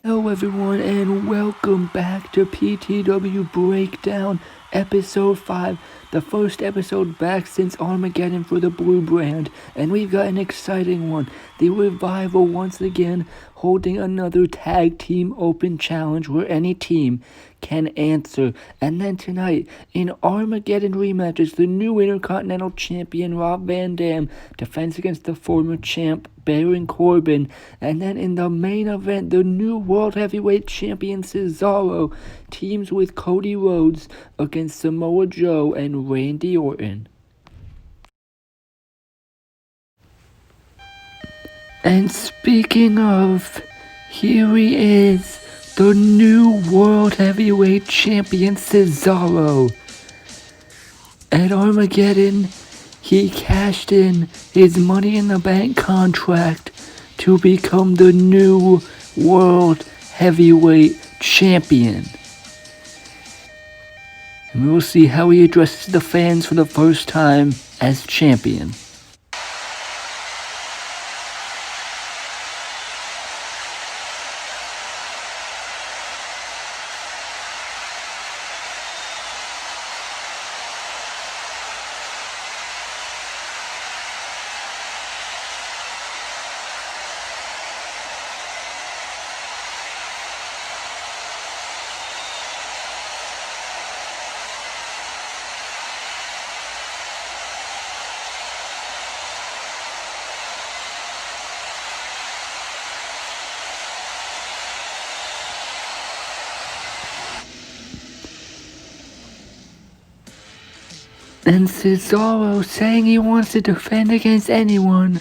Hello everyone and welcome back to PTW Breakdown Episode 5, the first episode back since Armageddon for the Blue Brand, and we've got an exciting one. The Revival once again holding another tag team open challenge where any team can answer. And then tonight, in Armageddon rematches, the new Intercontinental Champion Rob Van Dam defends against the former champ Baron Corbin. And then in the main event, the new World Heavyweight Champion Cesaro teams with Cody Rhodes against Samoa Joe and Randy Orton. And speaking of, here he is, the new World Heavyweight Champion Cesaro. At Armageddon, he cashed in his Money in the Bank contract to become the new World Heavyweight Champion. And we will see how he addresses the fans for the first time as champion. And Cesaro saying he wants to defend against anyone.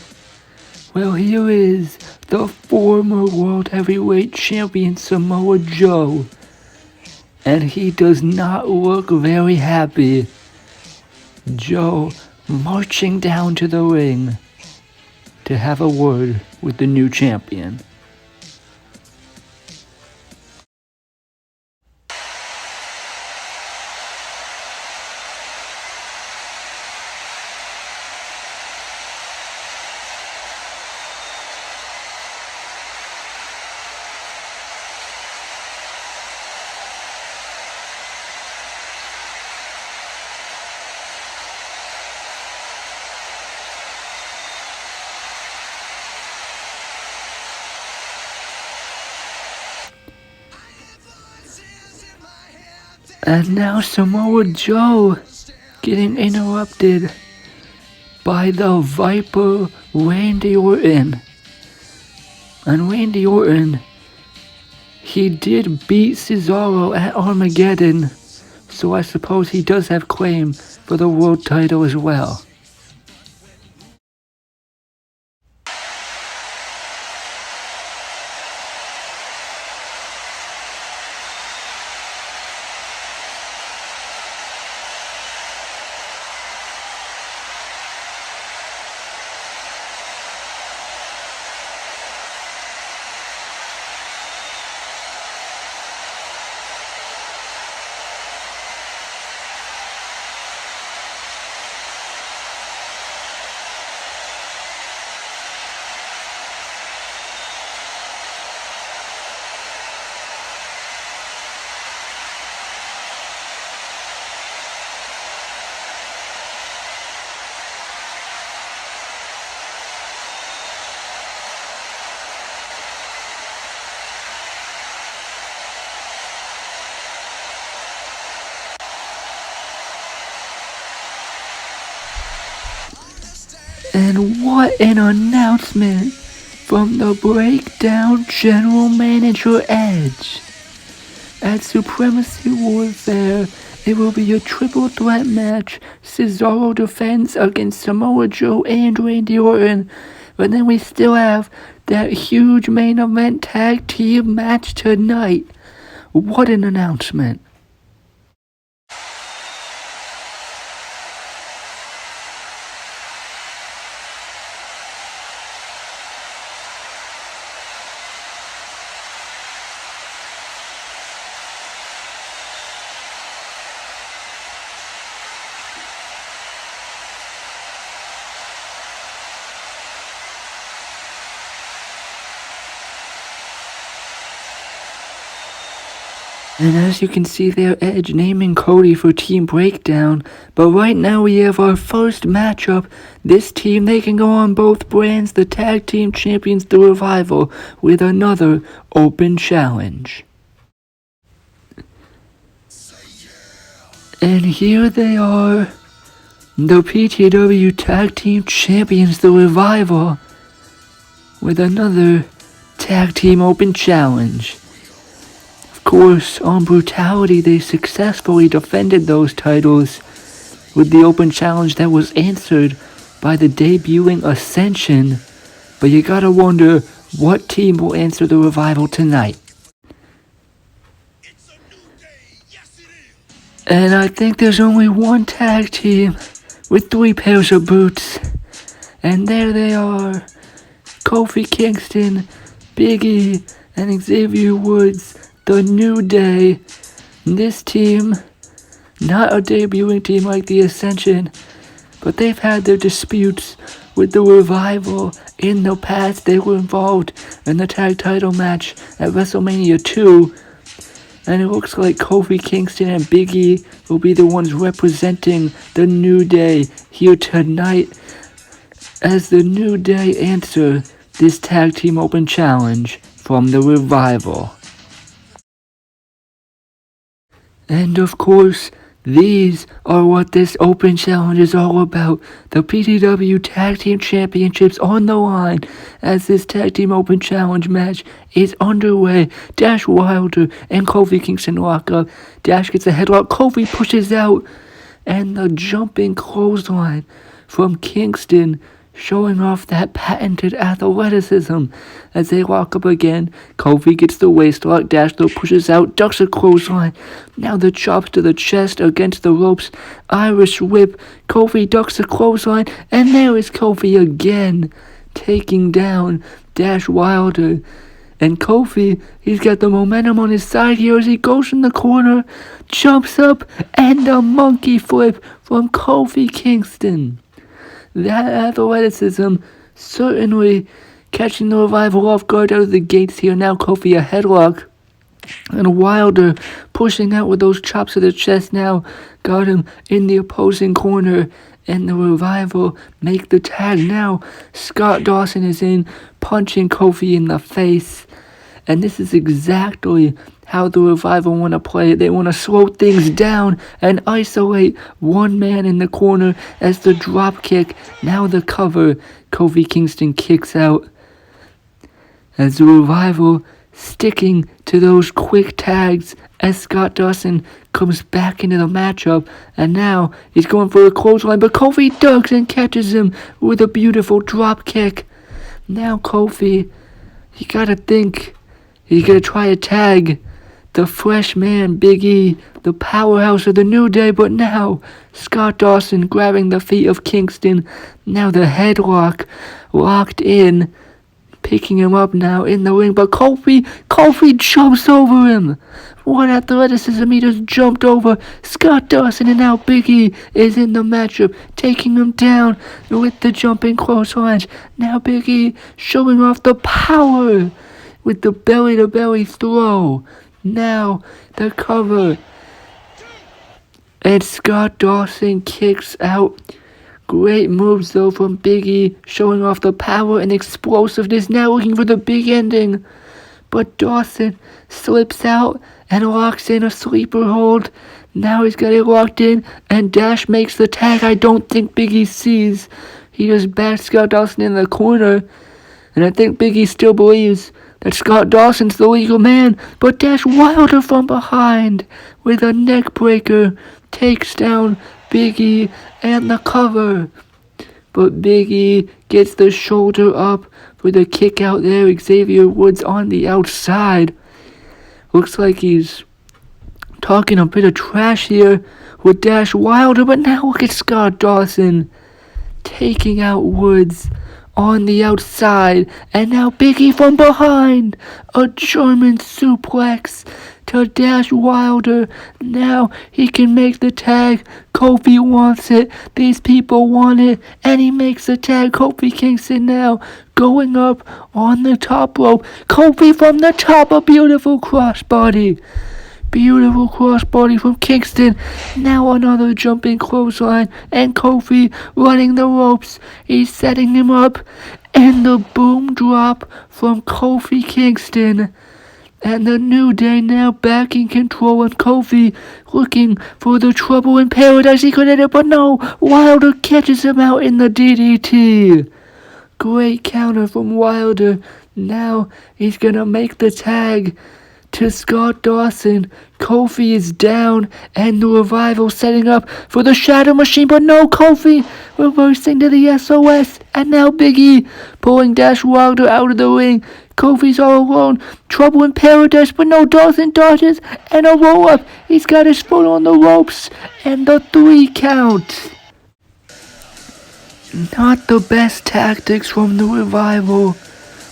Well, here is the former World Heavyweight Champion Samoa Joe. And he does not look very happy. Joe marching down to the ring to have a word with the new champion. And now Samoa Joe getting interrupted by the Viper Randy Orton. And Randy Orton, he did beat Cesaro at Armageddon, so I suppose he does have claim for the world title as well. And what an announcement from the Breakdown General Manager Edge. At Supremacy Warfare, it will be a triple threat match. Cesaro defends against Samoa Joe and Randy Orton. But then we still have that huge main event tag team match tonight. What an announcement. And as you can see there, Edge naming Cody for Team Breakdown. But right now we have our first matchup. This team, they can go on both brands, the Tag Team Champions, The Revival, with another open challenge. And here they are, the PTW Tag Team Champions, The Revival, with another Tag Team Open Challenge. Of course, on Brutality, they successfully defended those titles with the Open Challenge that was answered by the debuting Ascension. But you gotta wonder, what team will answer The Revival tonight? And I think there's only one tag team with 3 pairs of boots. And there they are, Kofi Kingston, Big E, and Xavier Woods, the New Day. This team, not a debuting team like the Ascension, but they've had their disputes with the Revival in the past. They were involved in the tag title match at WrestleMania 2. And it looks like Kofi Kingston and Big E will be the ones representing the New Day here tonight as the New Day answer this Tag Team Open Challenge from the Revival. And of course, these are what this Open Challenge is all about. The PTW Tag Team Championships on the line as this Tag Team Open Challenge match is underway. Dash Wilder and Kofi Kingston lock up. Dash gets a headlock. Kofi pushes out. And the jumping clothesline from Kingston, showing off that patented athleticism as they lock up again. Kofi gets the waist lock, Dash though pushes out, ducks a clothesline. Now the chops to the chest against the ropes, Irish whip, Kofi ducks a clothesline, and there is Kofi again, taking down Dash Wilder. And Kofi, he's got the momentum on his side here as he goes in the corner, jumps up, and a monkey flip from Kofi Kingston. That athleticism certainly catching the Revival off guard out of the gates here. Now Kofi a headlock. And Wilder pushing out with those chops to the chest now. Got him in the opposing corner. And the Revival make the tag now. Scott Dawson is in, punching Kofi in the face. And this is exactly how the Revival want to play it. They want to slow things down and isolate one man in the corner as the drop kick. Now the cover. Kofi Kingston kicks out as the Revival sticking to those quick tags as Scott Dawson comes back into the matchup. And now he's going for a clothesline, but Kofi ducks and catches him with a beautiful drop kick. Now Kofi, you gotta think, he's gonna try a tag the fresh man, Big E, the powerhouse of the New Day, but now Scott Dawson grabbing the feet of Kingston. Now the headlock locked in, picking him up now in the ring, but Kofi jumps over him. What athleticism, he just jumped over Scott Dawson, and now Big E is in the matchup, taking him down with the jumping clotheslines. Now Big E showing off the power with the belly-to-belly throw. Now the cover, and Scott Dawson kicks out. Great moves though from Big E, showing off the power and explosiveness. Now looking for the big ending, but Dawson slips out and locks in a sleeper hold. Now he's got it locked in, and Dash makes the tag. I don't think Big E sees. He just backs Scott Dawson in the corner, and I think Big E still believes that Scott Dawson's the legal man, but Dash Wilder from behind with a neck breaker takes down Big E and the cover. But Big E gets the shoulder up for the kick out there. Xavier Woods on the outside. Looks like he's talking a bit of trash here with Dash Wilder, but now look at Scott Dawson taking out Woods on the outside, and now Big E from behind, a German suplex to Dash Wilder. Now he can make the tag. Kofi wants it. These people want it, and he makes the tag. Kofi Kingston now going up on the top rope. Kofi from the top, a beautiful crossbody Beautiful crossbody from Kingston. Now another jumping clothesline. And Kofi running the ropes. He's setting him up. And the boom drop from Kofi Kingston. And the New Day now back in control, and Kofi looking for the trouble in paradise. He could hit it, but no. Wilder catches him out in the DDT. Great counter from Wilder. Now he's gonna make the tag to Scott Dawson. Kofi is down, and the Revival setting up for the Shadow Machine, but no. Kofi reversing to the SOS, and now Big E pulling Dash Wilder out of the ring. Kofi's all alone. Trouble in paradise, but no. Dawson dodges, and a roll-up. He's got his foot on the ropes, and the 3 count. Not the best tactics from the Revival,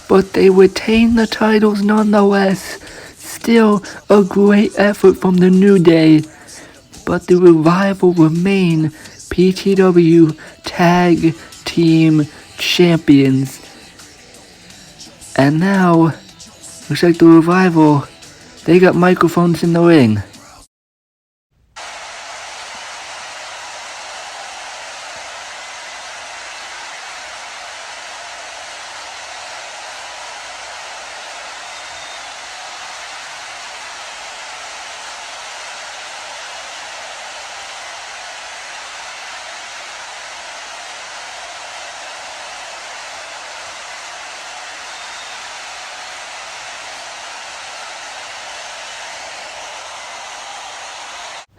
but they retain the titles nonetheless. Still a great effort from the New Day, but the Revival remain PTW Tag Team Champions. And now, looks like the Revival, they got microphones in the ring.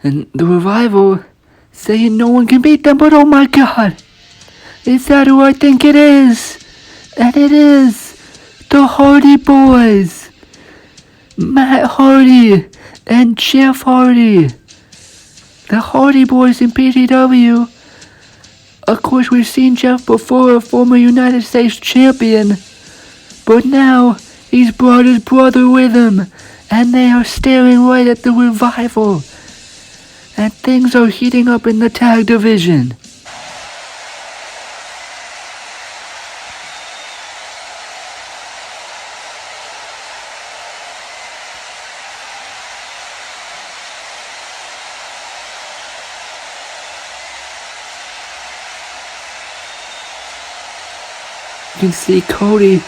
And the Revival saying no one can beat them, but oh my god, is that who I think it is? And it is the Hardy Boys, Matt Hardy and Jeff Hardy. The Hardy Boys in PTW. Of course, we've seen Jeff before, a former United States champion, but now he's brought his brother with him, and they are staring right at the Revival. And things are heating up in the tag division. You can see Cody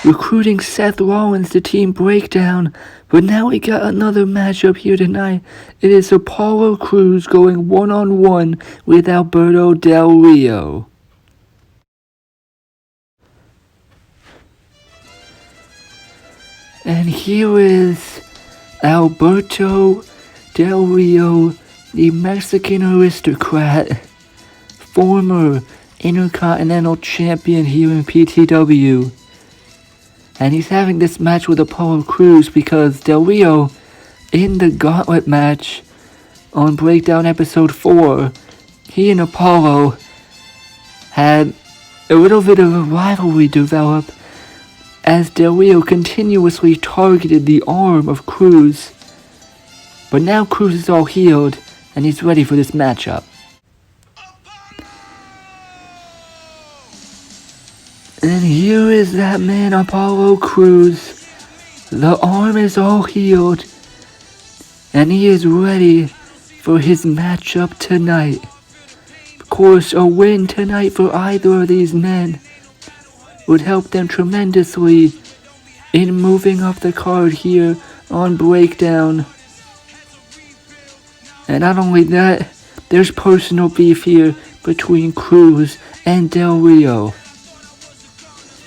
recruiting Seth Rollins to Team Breakdown, but now we got another matchup here tonight. It is Apollo Crews going one-on-one with Alberto Del Rio. And here is Alberto Del Rio, the Mexican aristocrat, former Intercontinental champion here in PTW. And he's having this match with Apollo Crews because Del Rio, in the gauntlet match on Breakdown episode 4, he and Apollo had a little bit of a rivalry develop as Del Rio continuously targeted the arm of Crews. But now Crews is all healed and he's ready for this matchup. And here is that man, Apollo Crews. The arm is all healed, and he is ready for his matchup tonight. Of course, a win tonight for either of these men would help them tremendously in moving up the card here on Breakdown. And not only that, there's personal beef here between Crews and Del Rio.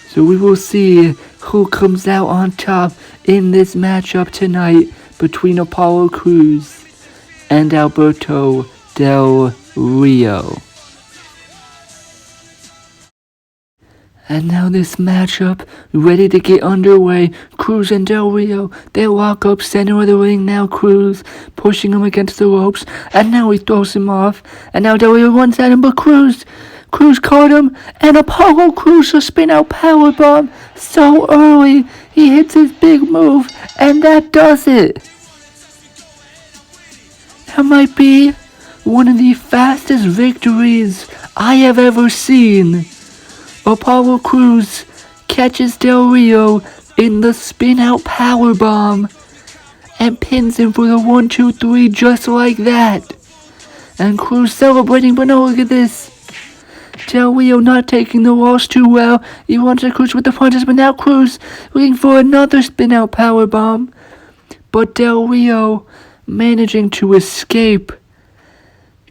So we will see who comes out on top in this matchup tonight between Apollo Crews and Alberto Del Rio. And now this matchup ready to get underway. Crews and Del Rio, they lock up center of the ring now. Crews pushing him against the ropes, and now he throws him off, and now Del Rio runs at him, but Crews caught him, and Apollo Crews a spin out powerbomb so early. He hits his big move, and that does it. That might be one of the fastest victories I have ever seen. Apollo Crews catches Del Rio in the spin out powerbomb, and pins him for the 1, 2, 3 just like that. And Cruz celebrating, but no, look at this. Del Rio not taking the loss too well. He wants to Cruz with the punches, but now Cruz looking for another spin-out powerbomb. But Del Rio managing to escape,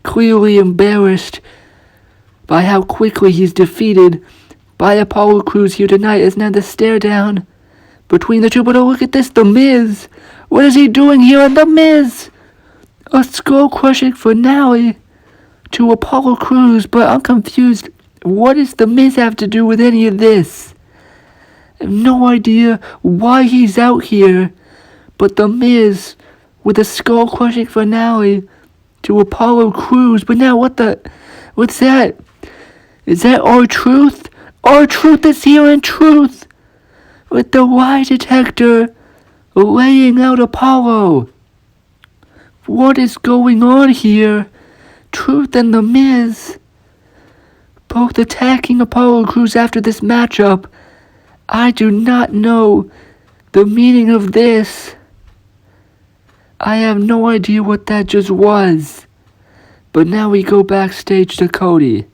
clearly embarrassed by how quickly he's defeated by Apollo Crews here tonight, as now the stare down between the two. But oh, look at this, The Miz. What is he doing here on The Miz? A skull-crushing finale to Apollo Crews, but I'm confused. What does The Miz have to do with any of this? I have no idea why he's out here, but The Miz with a skull-crushing finale to Apollo Crews. But now what's that? Is that R-Truth? R-Truth is here in Truth with the lie detector laying out Apollo. What is going on here? Truth and The Miz both attacking Apollo Crews after this matchup. I do not know the meaning of this. I have no idea what that just was. But now we go backstage to Cody.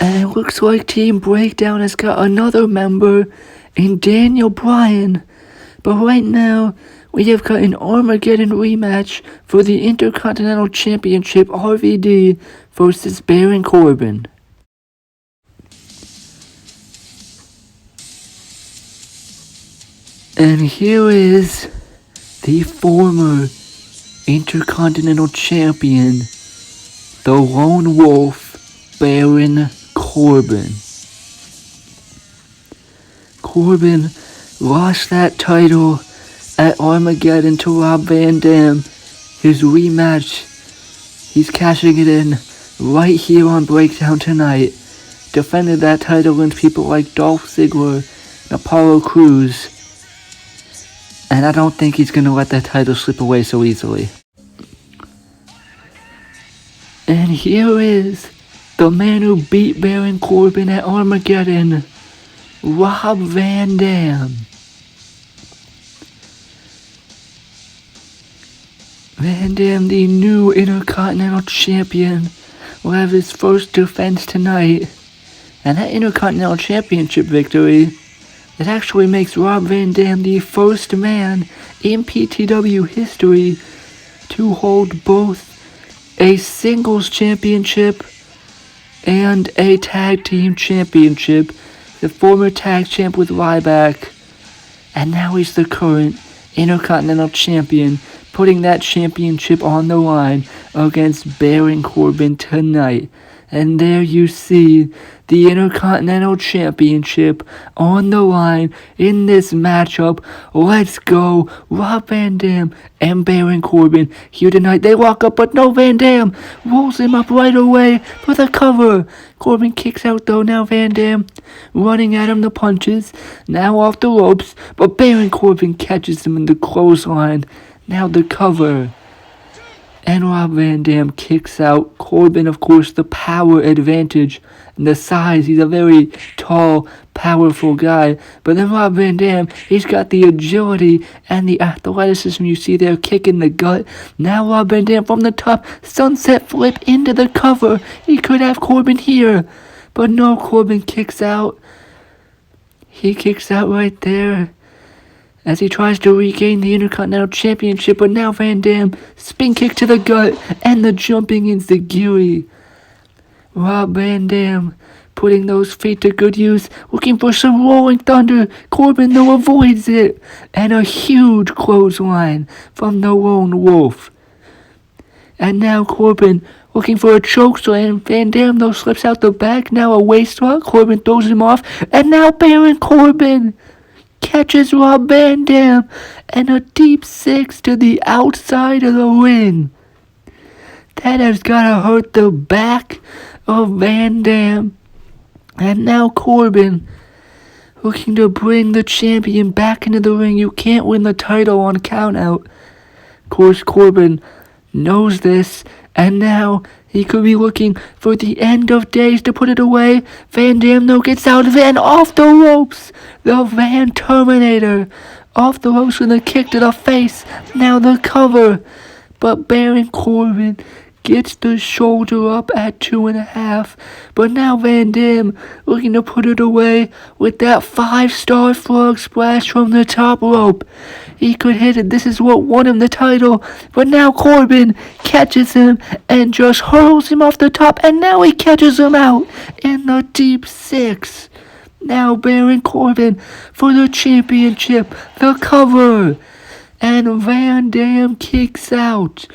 And it looks like Team Breakdown has got another member in Daniel Bryan. But right now, we have got an Armageddon rematch for the Intercontinental Championship, RVD versus Baron Corbin. And here is the former Intercontinental Champion, the Lone Wolf, Baron Corbin. Corbin lost that title at Armageddon to Rob Van Dam. His rematch, he's cashing it in right here on Breakdown tonight. Defended that title against people like Dolph Ziggler and Apollo Crews. And I don't think he's going to let that title slip away so easily. And here is the man who beat Baron Corbin at Armageddon, Rob Van Dam. Van Dam, the new Intercontinental Champion, will have his first defense tonight. And that Intercontinental Championship victory, it actually makes Rob Van Dam the first man in PTW history to hold both a singles championship and a tag team championship. The former tag champ with Ryback, and now he's the current Intercontinental Champion, putting that championship on the line against Baron Corbin tonight. And there you see the Intercontinental Championship on the line in this matchup. Let's go. Rob Van Dam and Baron Corbin here tonight. They walk up, but no, Van Dam rolls him up right away for the cover. Corbin kicks out though. Now Van Dam running at him, the punches. Now off the ropes, but Baron Corbin catches him in the clothesline. Now the cover. And Rob Van Dam kicks out. Corbin, of course, the power advantage and the size. He's a very tall, powerful guy. But then Rob Van Dam, he's got the agility and the athleticism you see there, kicking the gut. Now Rob Van Dam from the top, sunset flip into the cover. He could have Corbin here. But no, Corbin kicks out. He kicks out right there as he tries to regain the Intercontinental Championship, but now Van Dam, spin kick to the gut, and the jumping enziguri. Rob Van Dam putting those feet to good use, looking for some rolling thunder. Corbin, though, avoids it, and a huge clothesline from the Lone Wolf. And now Corbin looking for a chokeslam. Van Dam, though, slips out the back. Now a waist lock. Corbin throws him off, and now Baron Corbin catches Rob Van Dam, and a deep six to the outside of the ring. That has gotta hurt the back of Van Dam. And now Corbin looking to bring the champion back into the ring. You can't win the title on count out. Of course, Corbin knows this, and now he could be looking for the end of days to put it away. Van Dam, though, gets out of it and off the ropes. The Van Terminator off the ropes with a kick to the face. Now the cover. But Baron Corbin gets the shoulder up at 2.5. But now Van Dam looking to put it away with that 5-star frog splash from the top rope. He could hit it. This is what won him the title. But now Corbin catches him and just hurls him off the top. And now he catches him out in the deep six. Now Baron Corbin for the championship. The cover. And Van Dam kicks out.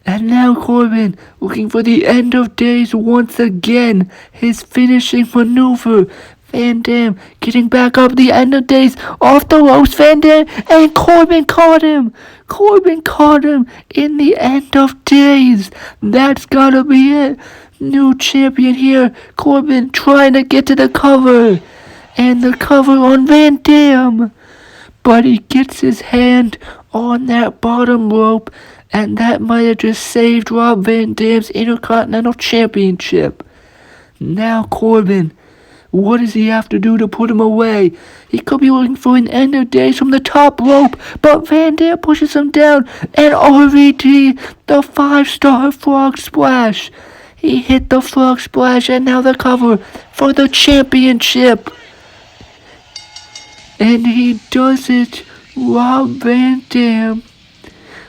And now Corbin looking for the end of days once again. His finishing maneuver. Van Dam getting back up the end of days. Off the ropes, Van Dam. And Corbin caught him. Corbin caught him in the end of days. That's gotta be it. New champion here. Corbin trying to get to the cover. And the cover on Van Dam. But he gets his hand on that bottom rope. And that might have just saved Rob Van Dam's Intercontinental Championship. Now Corbin, what does he have to do to put him away? He could be looking for an end of days from the top rope, but Van Dam pushes him down, and RVD, the 5-star frog splash. He hit the frog splash, and now the cover for the championship. And he does it, Rob Van Dam,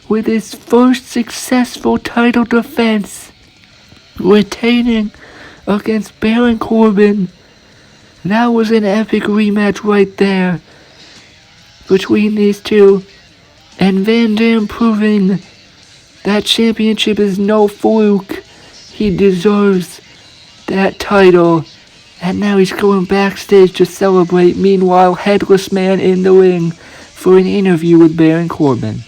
with his first successful title defense, retaining against Baron Corbin. That was an epic rematch right there between these two, and Van Dam proving that championship is no fluke. He deserves that title, and now he's going backstage to celebrate. Meanwhile, Headless Man in the ring for an interview with Baron Corbin.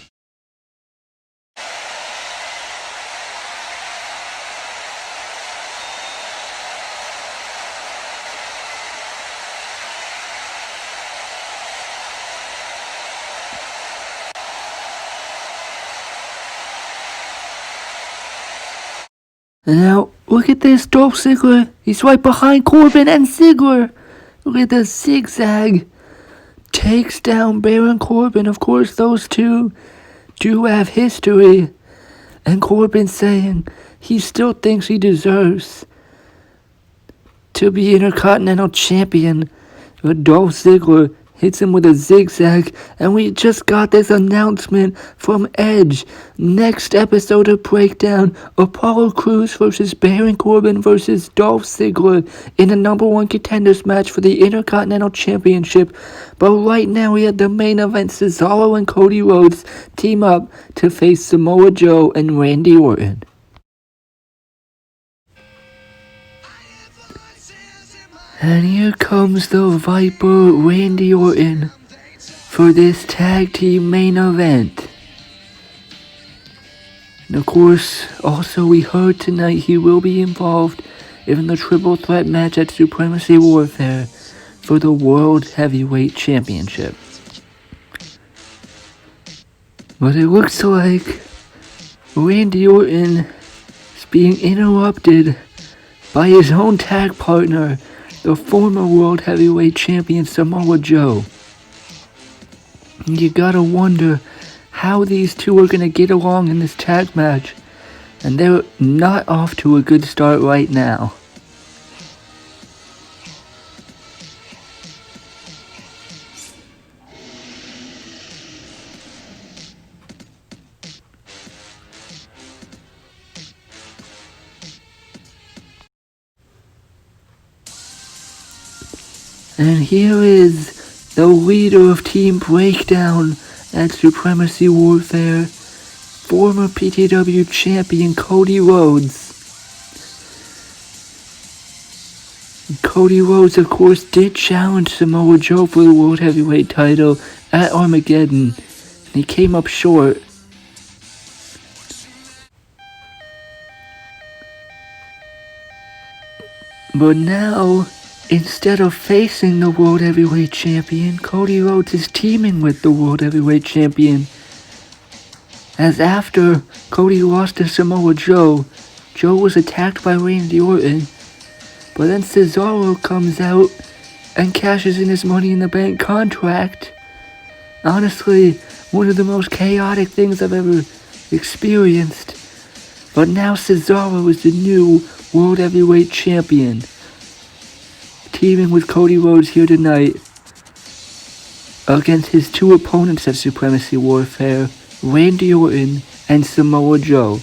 And now, look at this, Dolph Ziggler. He's right behind Corbin and Ziggler. Look at the zigzag. Takes down Baron Corbin. Of course, those two do have history. And Corbin saying he still thinks he deserves to be Intercontinental Champion. But Dolph Ziggler hits him with a zigzag, and we just got this announcement from Edge. Next episode of Breakdown, Apollo Crews versus Baron Corbin versus Dolph Ziggler in a number 1 contenders match for the Intercontinental Championship. But right now we have the main event. Cesaro and Cody Rhodes team up to face Samoa Joe and Randy Orton. And here comes the Viper, Randy Orton, for this tag team main event. And of course, also we heard tonight he will be involved in the triple threat match at Supremacy Warfare for the World Heavyweight Championship. But it looks like Randy Orton is being interrupted by his own tag partner, the former World Heavyweight Champion Samoa Joe. And you gotta wonder how these two are gonna get along in this tag match. And they're not off to a good start right now. And here is the leader of Team Breakdown at Supremacy Warfare, former PTW champion Cody Rhodes. Cody Rhodes, of course, did challenge Samoa Joe for the World Heavyweight title at Armageddon, and he came up short. But now, instead of facing the World Heavyweight Champion, Cody Rhodes is teaming with the World Heavyweight Champion. As after Cody lost to Samoa Joe, Joe was attacked by Randy Orton. But then Cesaro comes out and cashes in his Money in the Bank contract. Honestly, one of the most chaotic things I've ever experienced. But now Cesaro is the new World Heavyweight Champion, teaming with Cody Rhodes here tonight against his two opponents at Supremacy Warfare, Randy Orton and Samoa Joe.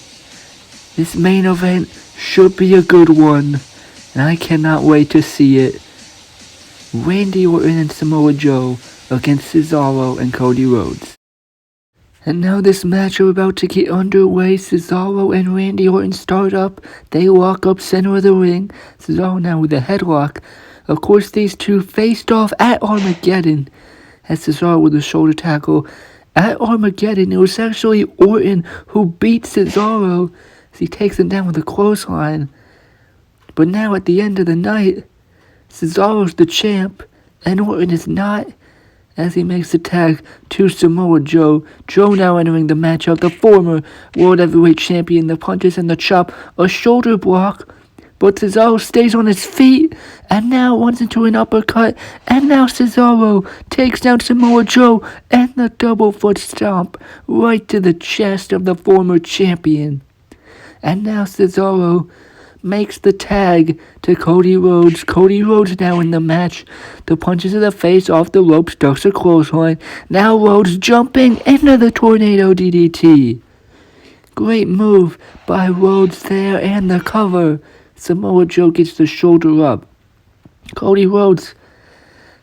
This main event should be a good one, and I cannot wait to see it. Randy Orton and Samoa Joe against Cesaro and Cody Rhodes. And now this match are about to get underway. Cesaro and Randy Orton start up. They walk up center of the ring. Cesaro now with a headlock. Of course, these two faced off at Armageddon. As Cesaro with a shoulder tackle. At Armageddon, it was actually Orton who beat Cesaro as he takes him down with a clothesline. But now at the end of the night, Cesaro's the champ and Orton is not, as he makes the tag to Samoa Joe. Joe now entering the matchup, the former World Heavyweight Champion, the punches and the chop, a shoulder block, but Cesaro stays on his feet, and now runs into an uppercut, and now Cesaro takes down Samoa Joe, and the double foot stomp right to the chest of the former champion. And now Cesaro makes the tag to Cody Rhodes. Cody Rhodes now in the match. The punches to the face off the ropes, ducks a clothesline. Now Rhodes jumping into the tornado DDT. Great move by Rhodes there and the cover. Samoa Joe gets the shoulder up. Cody Rhodes,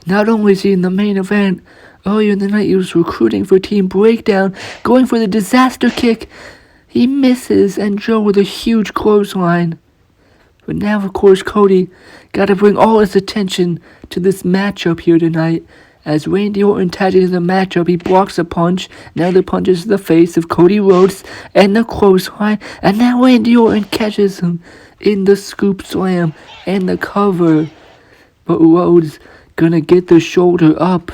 not only is he in the main event, earlier in the night he was recruiting for Team Breakdown, going for the disaster kick. He misses, and Joe with a huge clothesline. But now, of course, Cody got to bring all his attention to this matchup here tonight. As Randy Orton tags into the matchup, he blocks a punch. Now the punch is to the face of Cody Rhodes and the clothesline. And now Randy Orton catches him in the scoop slam and the cover. But Rhodes gonna get the shoulder up.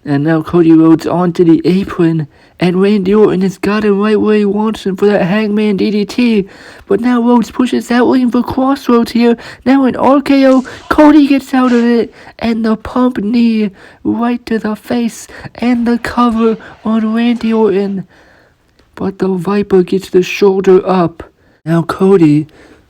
And now Cody Rhodes onto the apron, and Randy Orton has got him right where he wants him for that Hangman DDT. But now Rhodes pushes out, looking for Crossroads here. Now an RKO, Cody gets out of it, and the pump knee right to the face, and the cover on Randy Orton. But the Viper gets the shoulder up. Now Cody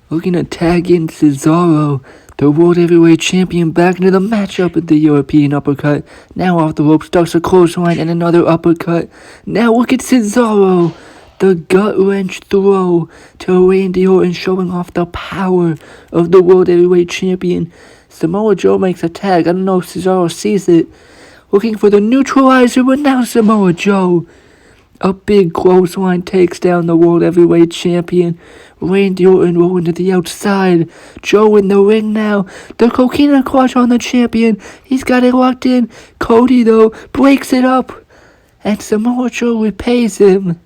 looking to tag in Cesaro, the World Heavyweight Champion, back into the matchup with the European uppercut. Now off the ropes, ducks a clothesline and another uppercut. Now look at Cesaro. The gut-wrench throw to Randy Orton, showing off the power of the World Heavyweight Champion. Samoa Joe makes a tag. I don't know if Cesaro sees it. Looking for the neutralizer, but now Samoa Joe. A big clothesline takes down the World Heavyweight Champion. Randy Orton rolling to the outside. Joe in the ring now. The coquina clutch on the champion. He's got it locked in. Cody, though, breaks it up. And Samoa Joe repays him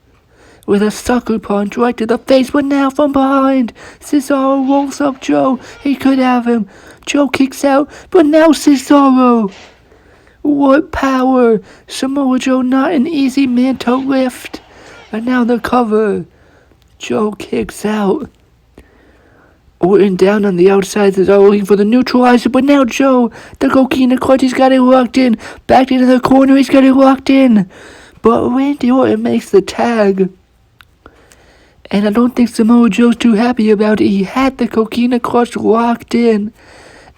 with a sucker punch right to the face. But now from behind, Cesaro rolls up Joe. He could have him. Joe kicks out. But now Cesaro. What power! Samoa Joe not an easy man to lift. And now the cover. Joe kicks out. Orton down on the outside. Cesaro looking for the neutralizer. But now Joe, the coquina clutch, he's got it locked in. Back into the corner, he's got it locked in. But Randy Orton makes the tag. And I don't think Samoa Joe's too happy about it. He had the coquina clutch locked in.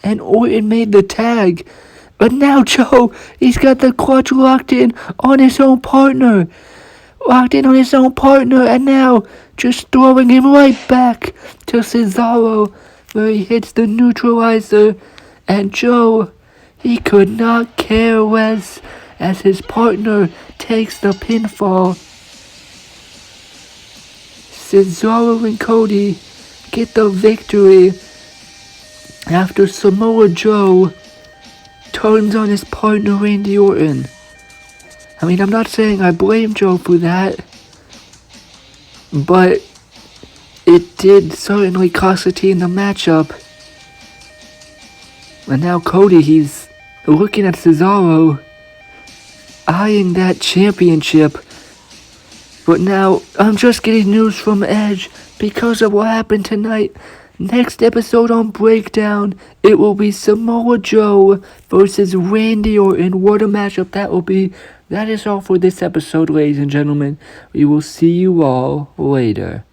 And Orton made the tag. But now Joe, he's got the clutch locked in on his own partner. And now just throwing him right back to Cesaro, where he hits the neutralizer. And Joe He could not care less as his partner takes the pinfall. Cesaro and Cody get the victory after Samoa Joe turns on his partner Randy Orton. I mean, I'm not saying I blame Joe for that, but it did certainly cost the team the matchup. And now Cody, he's looking at Cesaro, eyeing that championship. But now, I'm just getting news from Edge because of what happened tonight. Next episode on Breakdown, it will be Samoa Joe versus Randy Orton. What a matchup that will be. That is all for this episode, ladies and gentlemen. We will see you all later.